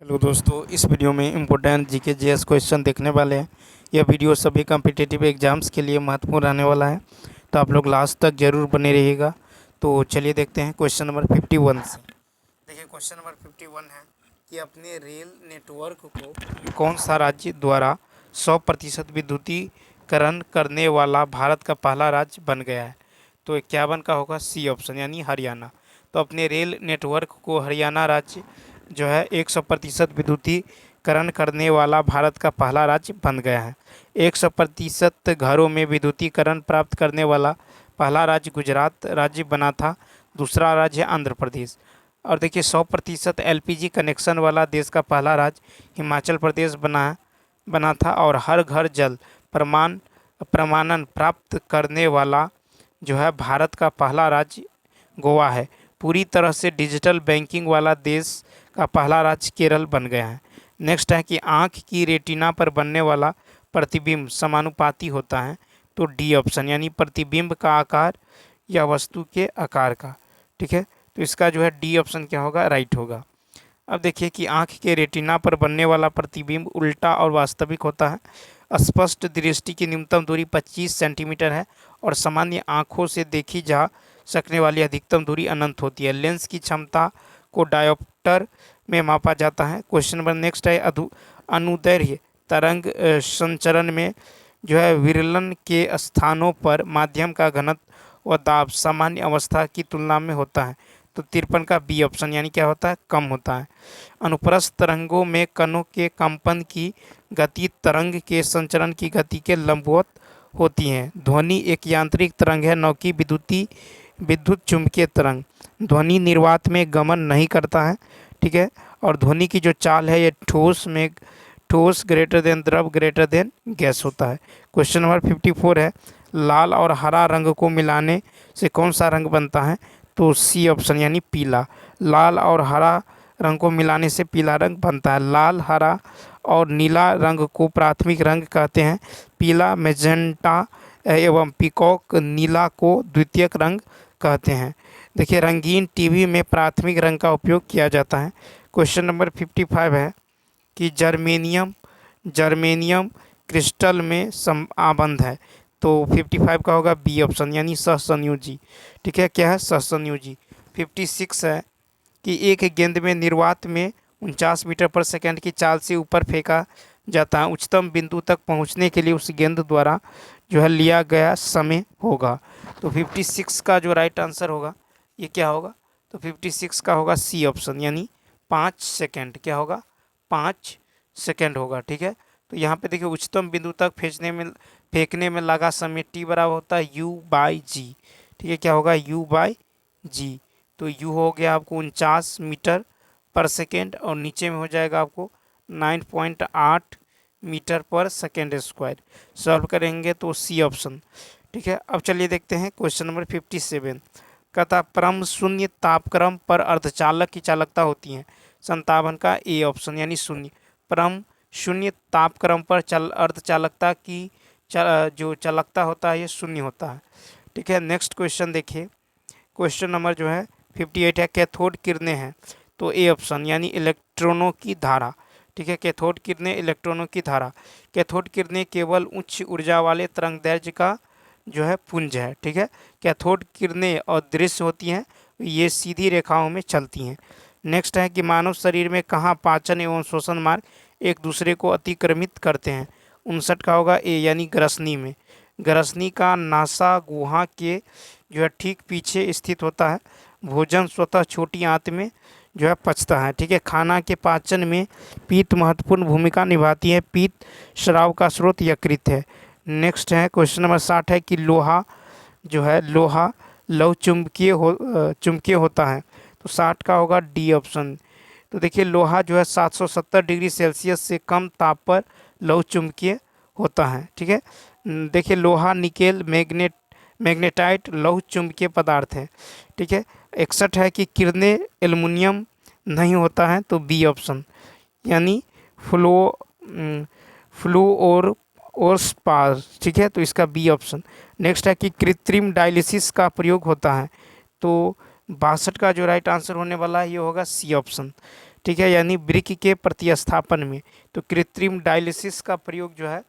Hello दोस्तों, इस video में इम्पोर्टेंट जीके जीएस क्वेश्चन देखने वाले हैं। यह वीडियो सभी कॉम्पिटिटिव एग्जाम्स के लिए महत्वपूर्ण रहने वाला है, तो आप लोग लास्ट तक जरूर बने रहिएगा। तो चलिए देखते हैं क्वेश्चन नंबर 51 से। देखिए क्वेश्चन नंबर 51 है कि अपने रेल नेटवर्क को कौन सा राज्य द्वारा 100% विद्युतीकरण करने वाला भारत का पहला राज्य बन गया है। तो क्या बन का होगा? सी ऑप्शन यानी हरियाणा। तो अपने रेल नेटवर्क को हरियाणा राज्य जो है 100% विद्युतीकरण करने वाला भारत का पहला राज्य बन गया है। 100% घरों में विद्युतीकरण प्राप्त करने वाला पहला राज्य गुजरात राज्य बना था। दूसरा राज्य है आंध्र प्रदेश। और देखिए 100% एलपीजी कनेक्शन वाला देश का पहला राज्य हिमाचल प्रदेश बना था। और हर घर जल प्रमाणन प्राप्त करने वाला जो है भारत का पहला राज्य गोवा है। पूरी तरह से डिजिटल बैंकिंग वाला देश का पहला राज्य केरल बन गया है। नेक्स्ट है कि आँख की रेटिना पर बनने वाला प्रतिबिंब समानुपाती होता है। तो डी ऑप्शन यानी प्रतिबिंब का आकार या वस्तु के आकार का। ठीक है, तो इसका जो है डी ऑप्शन क्या होगा? राइट होगा। अब देखिए कि आँख के रेटिना पर बनने वाला प्रतिबिंब उल्टा और वास्तविक होता है। स्पष्ट दृष्टि की न्यूनतम दूरी 25 सेंटीमीटर है और सामान्य आँखों से देखी जा सकने वाली अधिकतम दूरी अनंत होती है। लेंस की क्षमता को डायोप्टर में मापा जाता है। क्वेश्चन नंबर नेक्स्ट है अनुदैर्ध्य तरंग संचरण में जो है विरलन के स्थानों पर माध्यम का घनत्व व दाब सामान्य अवस्था की तुलना में होता है। तो 53 का बी ऑप्शन यानी क्या होता है? कम होता है। अनुप्रस्थ तरंगों में कणों के कंपन की गति तरंग के संचरण की गति के लंबवत होती हैं। ध्वनि एक यांत्रिक तरंग है, न कि विद्युत चुंबकीय तरंग। ध्वनि निर्वात में गमन नहीं करता है। ठीक है, और ध्वनि की जो चाल है ये ठोस ग्रेटर देन द्रव ग्रेटर देन गैस होता है। क्वेश्चन नंबर 54 है लाल और हरा रंग को मिलाने से कौन सा रंग बनता है? तो सी ऑप्शन यानी पीला। लाल और हरा रंग को मिलाने से पीला रंग बनता है। लाल, हरा और नीला रंग को प्राथमिक रंग कहते हैं। पीला, मैजेंटा एवं पीकॉक नीला को द्वितीयक रंग कहते हैं। देखिए रंगीन टीवी में प्राथमिक रंग का उपयोग किया जाता है। क्वेश्चन नंबर 55 है कि जर्मेनियम क्रिस्टल में आबंध है। तो 55 का होगा बी ऑप्शन यानी सहसंयोजी। ठीक है, क्या है? सहसंयोजी। 56 है कि एक गेंद में निर्वात में 49 मीटर पर सेकंड की चाल से ऊपर फेंका जाता है। उच्चतम बिंदु तक पहुंचने के लिए उस गेंद द्वारा जो है लिया गया समय होगा। तो 56 का जो राइट आंसर होगा ये क्या होगा? तो 56 का होगा सी ऑप्शन यानी 5 सेकेंड। क्या होगा? 5 सेकेंड होगा। ठीक है, तो यहाँ पे देखिए उच्चतम बिंदु तक फेंकने में लगा समय टी बराबर होता है U बाई जी। ठीक है, क्या होगा? U बाई जी। तो U हो गया आपको 49 मीटर पर सेकेंड और नीचे में हो जाएगा आपको 9.8 मीटर पर सेकेंड स्क्वायर। सॉल्व करेंगे तो सी ऑप्शन। ठीक है, अब चलिए देखते हैं क्वेश्चन नंबर 57। कहता परम शून्य तापक्रम पर अर्धचालक की चालकता होती है। 57 का ए ऑप्शन यानी शून्य। परम शून्य तापक्रम पर अर्धचालकता की जो चालकता होता है ये शून्य होता है। ठीक है, नेक्स्ट क्वेश्चन देखिए। क्वेश्चन नंबर जो है 58 है कैथोड किरणें हैं। तो ए ऑप्शन यानी इलेक्ट्रॉनों की धारा। ठीक है, कैथोड किरणें इलेक्ट्रॉनों की धारा। कैथोड किरणें केवल उच्च ऊर्जा वाले तरंगदैर्घ्य का जो है पुंज है। ठीक है, कैथोड किरणें अदृश्य होती हैं, ये सीधी रेखाओं में चलती हैं। नेक्स्ट है कि मानव शरीर में कहाँ पाचन एवं श्वसन मार्ग एक दूसरे को अतिक्रमित करते हैं। 59 का होगा ए यानी ग्रसनी में। ग्रसनी का नासा गुहा के जो है ठीक पीछे स्थित होता है। भोजन स्वतः छोटी आंत में जो है पचता है। ठीक है, खाना के पाचन में पीत महत्वपूर्ण भूमिका निभाती है। पीत श्राव का स्रोत यकृत है। नेक्स्ट है क्वेश्चन नंबर 60 है कि लोहा लौह चुंबकीय होता है। तो 60 का होगा डी ऑप्शन। तो देखिए लोहा जो है 770 डिग्री सेल्सियस से कम ताप पर लौह चुंबकीय होता है। ठीक है, देखिए लोहा, निकेल, मैग्नेटाइट लौह चुंबकीय पदार्थ है। ठीक है, 61 है कि किरणें एल्युमिनियम नहीं होता है। तो बी ऑप्शन यानी फ्लूओरस्पार। ठीक है, तो इसका बी ऑप्शन। नेक्स्ट है कि कृत्रिम डायलिसिस का प्रयोग होता है। तो 62 का जो राइट आंसर होने वाला है ये होगा सी ऑप्शन। ठीक है, यानी वृक्क के प्रतिस्थापन में। तो कृत्रिम डायलिसिस का प्रयोग जो है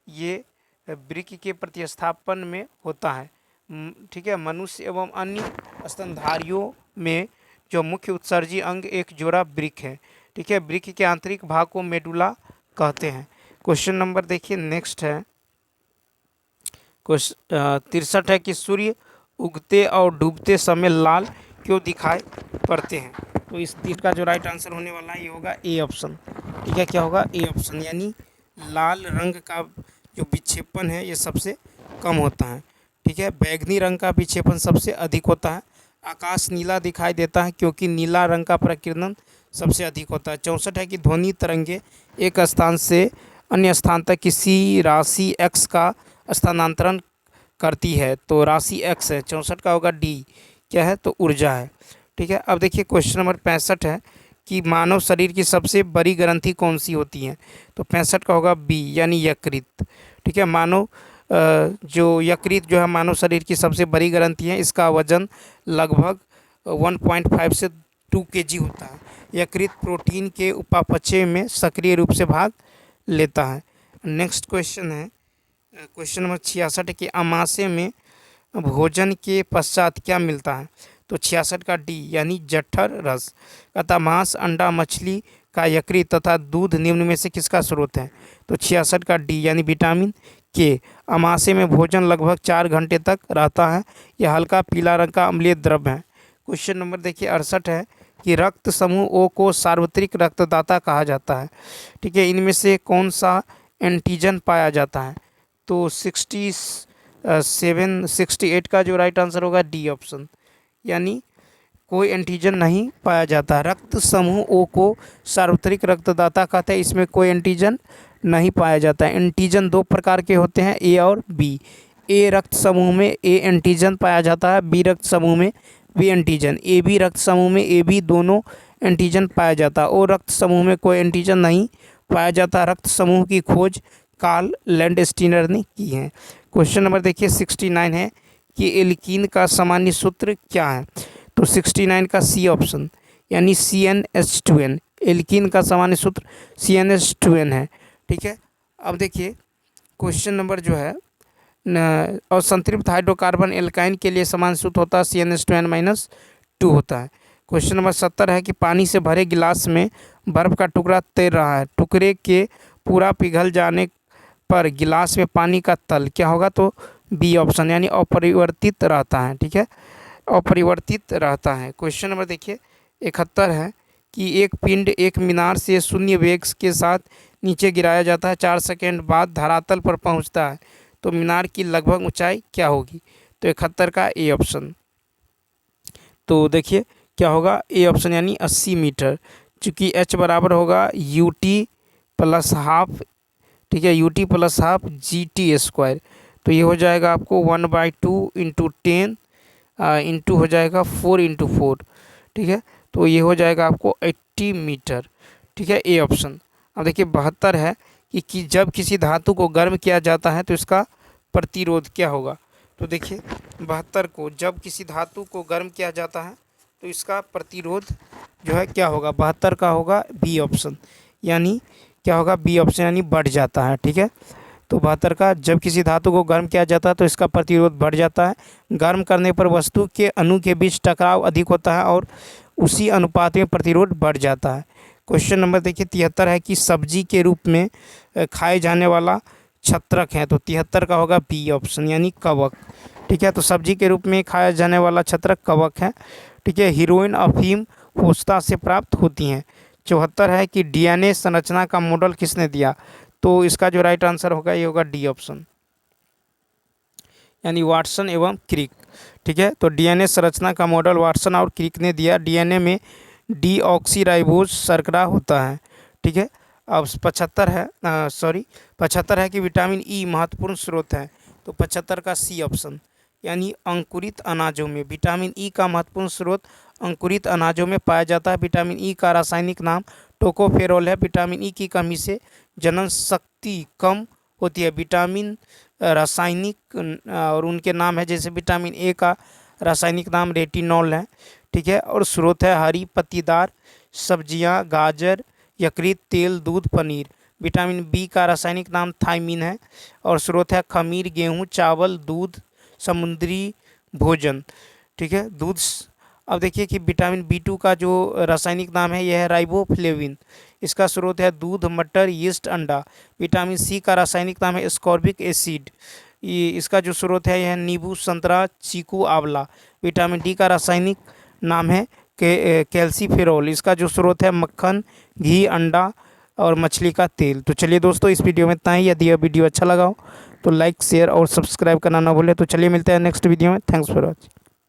ये वृक्क के प्रतिस्थापन में होता है। ठीक है, मनुष्य एवं अन्य स्तनधारियों में जो मुख्य उत्सर्जी अंग एक जोड़ा वृक्क है। ठीक है, वृक्क के आंतरिक भाग को मेडुला कहते हैं। क्वेश्चन नंबर देखिए नेक्स्ट है, क्वेश्चन 63 है कि सूर्य उगते और डूबते समय लाल क्यों दिखाई पड़ते हैं। तो इस तीर का जो राइट आंसर होने वाला है ये होगा ए ऑप्शन। ठीक है, क्या होगा, ए ऑप्शन, यानी लाल रंग का जो विक्षेपण है ये सबसे कम होता है। ठीक है, बैगनी रंग का विक्षेपण सबसे अधिक होता है। आकाश नीला दिखाई देता है क्योंकि नीला रंग का प्रकीर्णन सबसे अधिक होता है। 64 है कि ध्वनि तरंगे एक स्थान से अन्य स्थान तक किसी राशि x का स्थानांतरण करती है। तो राशि x है, 64 का होगा डी, क्या है, तो ऊर्जा है। ठीक है, अब देखिए क्वेश्चन नंबर 65 है कि मानव शरीर की सबसे बड़ी ग्रंथि कौन सी होती है। तो 65 का होगा बी, यानी यकृत। ठीक है, मानव जो यकृत जो है मानव शरीर की सबसे बड़ी ग्रंथि है। इसका वजन लगभग 1.5 से 2 kg होता है। यकृत प्रोटीन के उपापचय में सक्रिय रूप से भाग लेता है। नेक्स्ट क्वेश्चन है क्वेश्चन नंबर 66 कि अमाशय में भोजन के पश्चात क्या मिलता है। तो 66 का डी, यानी जठर रस। अतः मांस, अंडा, मछली का यकृत तथा दूध निम्न में से किसका स्रोत है। तो 66 का डी, यानी विटामिन के। अमाशय में भोजन लगभग 4 घंटे तक रहता है। यह हल्का पीला रंग का अम्लीय द्रव है। क्वेश्चन नंबर देखिए 68 है कि रक्त समूह ओ को सार्वत्रिक रक्तदाता कहा जाता है। ठीक है, इनमें से कौन सा एंटीजन पाया जाता है। तो 68 का जो राइट आंसर होगा डी ऑप्शन, यानी कोई एंटीजन नहीं पाया जाता। रक्त समूह ओ को सार्वत्रिक रक्तदाता कहते हैं, इसमें कोई एंटीजन नहीं पाया जाता है। एंटीजन 2 प्रकार के होते हैं, ए और बी। ए रक्त समूह में ए एंटीजन पाया जाता है, बी रक्त समूह में बी एंटीजन। ए बी रक्त समूह में ए बी दोनों एंटीजन पाया जाता है। ओ रक्त समूह में कोई एंटीजन नहीं पाया जाता। रक्त समूह की खोज कार्ल लैंडस्टीनर ने की है। क्वेश्चन नंबर देखिए 69 है कि एल्कीन का सामान्य सूत्र क्या है। तो 69 का सी ऑप्शन, यानी CnH2n। एल्कीन का सामान्य सूत्र CnH2n है। ठीक है, अब देखिए क्वेश्चन नंबर जो है और संतृप्त हाइड्रोकार्बन एल्काइन के लिए सामान्य सूत्र होता है CnH2n-2 होता है। क्वेश्चन नंबर 70 है कि पानी से भरे गिलास में बर्फ़ का टुकड़ा तैर रहा है। टुकड़े के पूरा पिघल जाने पर गिलास में पानी का तल क्या होगा। तो बी ऑप्शन, यानी अपरिवर्तित रहता है। ठीक है, अपरिवर्तित रहता है। क्वेश्चन नंबर देखिए 71 है कि एक पिंड एक मीनार से शून्य वेग के साथ नीचे गिराया जाता है। 4 सेकेंड बाद धरातल पर पहुंचता है, तो मीनार की लगभग ऊंचाई क्या होगी। तो 71 का ए ऑप्शन। तो देखिए क्या होगा, ए ऑप्शन, यानी 80 मीटर। चूँकि h बराबर होगा ut प्लस हाफ। ठीक है, ut प्लस हाफ GT²। तो ये हो जाएगा आपको 1/2 × 10 इंटू हो जाएगा 4 × 4। ठीक है, तो ये हो जाएगा आपको 80 मीटर। ठीक है, ए ऑप्शन। अब देखिए 72 है कि जब किसी धातु को गर्म किया जाता है तो इसका प्रतिरोध क्या होगा। तो देखिए 72 को जब किसी धातु को गर्म किया जाता है तो इसका प्रतिरोध जो है क्या होगा। 72 का होगा बी ऑप्शन, यानी क्या होगा, बी ऑप्शन, यानी बढ़ जाता है। ठीक है, तो 72 का जब किसी धातु को गर्म किया जाता है तो इसका प्रतिरोध बढ़ जाता है। गर्म करने पर वस्तु के अणु के बीच टकराव अधिक होता है और उसी अनुपात में प्रतिरोध बढ़ जाता है। क्वेश्चन नंबर देखिए 73 है कि सब्जी के रूप में खाए जाने वाला छत्रक है। तो 73 का होगा बी ऑप्शन, यानी कवक। ठीक है, तो सब्जी के रूप में खाया जाने वाला छत्रक कवक है। ठीक है, हीरोइन अफीम होस्ता से प्राप्त होती हैं। 74 है कि DNA संरचना का मॉडल किसने दिया। तो इसका जो राइट आंसर होगा ये होगा डी ऑप्शन, यानी वाटसन एवं क्रिक। ठीक है, तो DNA संरचना का मॉडल वाटसन और क्रिक ने दिया। DNA में डीऑक्सीराइबोज शर्करा होता है। ठीक है, अब 75 है कि विटामिन ई महत्वपूर्ण स्रोत है। तो 75 का सी ऑप्शन, यानी अंकुरित अनाजों में विटामिन ई का महत्वपूर्ण स्रोत अंकुरित अनाजों में पाया जाता है। विटामिन ई का रासायनिक नाम टोकोफेरोल है। विटामिन ई की कमी से जनन शक्ति कम होती है। विटामिन रासायनिक और उनके नाम है, जैसे विटामिन ए का रासायनिक नाम रेटिनॉल है। ठीक है, और स्रोत है हरी पत्तीदार सब्जियां, गाजर, यकृत, तेल, दूध, पनीर। विटामिन बी का रासायनिक नाम थायमीन है और स्रोत है खमीर, गेहूं, चावल, दूध, समुद्री भोजन। ठीक है, अब देखिए कि विटामिन बी टू का जो रासायनिक नाम है यह है राइबोफ्लेविन। इसका स्रोत है दूध, मटर, यीस्ट, अंडा। विटामिन सी का रासायनिक नाम है एस्कॉर्बिक एसिड। ये इसका जो स्रोत है यह नींबू, संतरा, चीकू, आंवला। विटामिन डी का रासायनिक नाम है कैल्सीफेरॉल। इसका जो स्रोत है मक्खन, घी, अंडा और मछली का तेल। तो चलिए दोस्तों, इस वीडियो में इतना ही। यदि यह वीडियो अच्छा लगा हो तो लाइक, शेयर और सब्सक्राइब करना ना भूलें। तो चलिए मिलते हैं नेक्स्ट वीडियो में। Thanks for watching.